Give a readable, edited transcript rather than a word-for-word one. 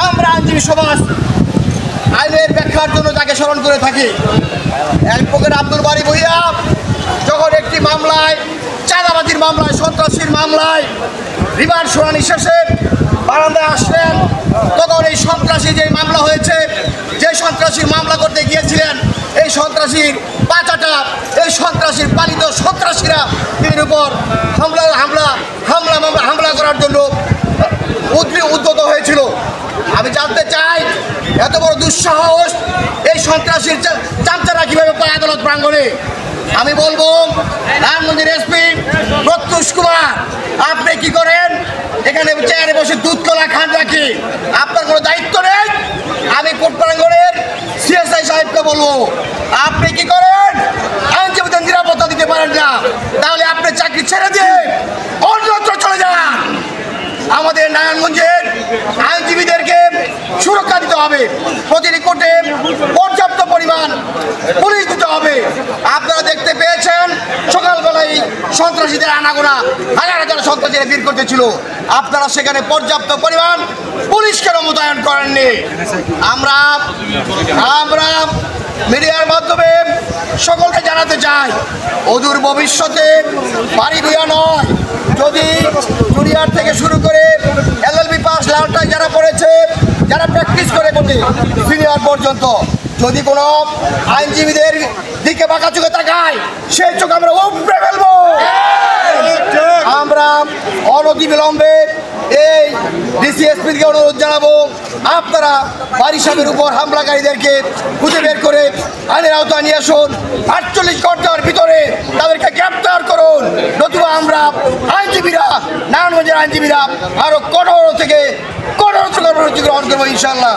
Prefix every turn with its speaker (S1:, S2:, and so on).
S1: আমরা আইনজীবী সমাজ আইনের ব্যাখ্যার জন্য তাকে স্মরণ করে থাকি। অ্যাডভোকেট আব্দুল বারী ভূঁইয়া যখন একটি মামলায়, চাঁদাবাজির মামলায়, সন্ত্রাসীর মামলায় রিমান্ড শুনানি শেষে বারান্দায় আসলেন, তখন এই সন্ত্রাসী যে মামলা হয়েছে, যে সন্ত্রাসীর মামলা করতে গিয়েছিলেন, এই সন্ত্রাসীর পাচাটা, এই সন্ত্রাসীর পালিত সন্ত্রাসীরা এর উপর হামলা করার জন্য উদ্যত হয়েছিল। আমি জানতে চাই, এত বড় দুঃসাহস এই সন্ত্রাসীর চামচারা কীভাবে পায় আদালত প্রাঙ্গণে? আমি বলবো, নারায়ণগঞ্জের এসপি প্রত্যুষ কুমার, আপনি কি করেন এখানে চেয়ারে বসে দুধ কলা খান নাকি? আপনার কোনো দায়িত্ব নেই? আমি কোর্ট প্রাঙ্গণের সিএসআই সাহেবকে বলবো, আপনি কি করেন? আইনজীবীদের নিরাপত্তা দিতে পারেন না, তাহলে আপনি চাকরি ছেড়ে দিয়ে অন্যত্র চলে যান। আমাদের নারায়ণগঞ্জের আইনজীবীদেরকে সুরক্ষা দিতে হবে, প্রতিটি কোর্টে পর্যাপ্ত পরিমাণ পুলিশ দিতে হবে। আপনারা দেখতে পেয়েছেন সকালবেলায় সন্ত্রাসীদের আনাগোনা, হাজার হাজার সন্ত্রাসীরা ভিড় করতেছিল, আপনারা সেখানে পর্যাপ্ত পরিমাণ পুলিশ কেন মোতায়েন করেননি? আমরা মিডিয়ার মাধ্যমে সকলকে জানাতে চাই, অদূর ভবিষ্যতে বারী ভূঁইয়া নয়, যদি জুনিয়র থেকে শুরু করে এলএলবি পাস লালটাই যারা পড়েছে, যারা প্র্যাকটিস করে সিনিয়র পর্যন্ত, যদি কোনো আইনজীবীদের দিকে বাঁকা চোখে তাকায়, সেই চোখ আমরা উপড়ে ফেলবো। আমরা অনতিবিলম্বে এই ডিসিএসপিকে অনুরোধ জানাবো, আপনারা বারী সাহেবের উপর হামলাকারীদেরকে খুঁজে বের করে আইনের আওতায় নিয়ে আসুন, 48 ঘন্টার ভিতরে তাদেরকে গ্রেপ্তার করুন, নতুবা আমরা আইনজীবীরা, নারায়ণগঞ্জের আইনজীবীরা আরো কঠোর থেকে কঠোর কর্মসূচি গ্রহণ করবো ইনশাল্লাহ।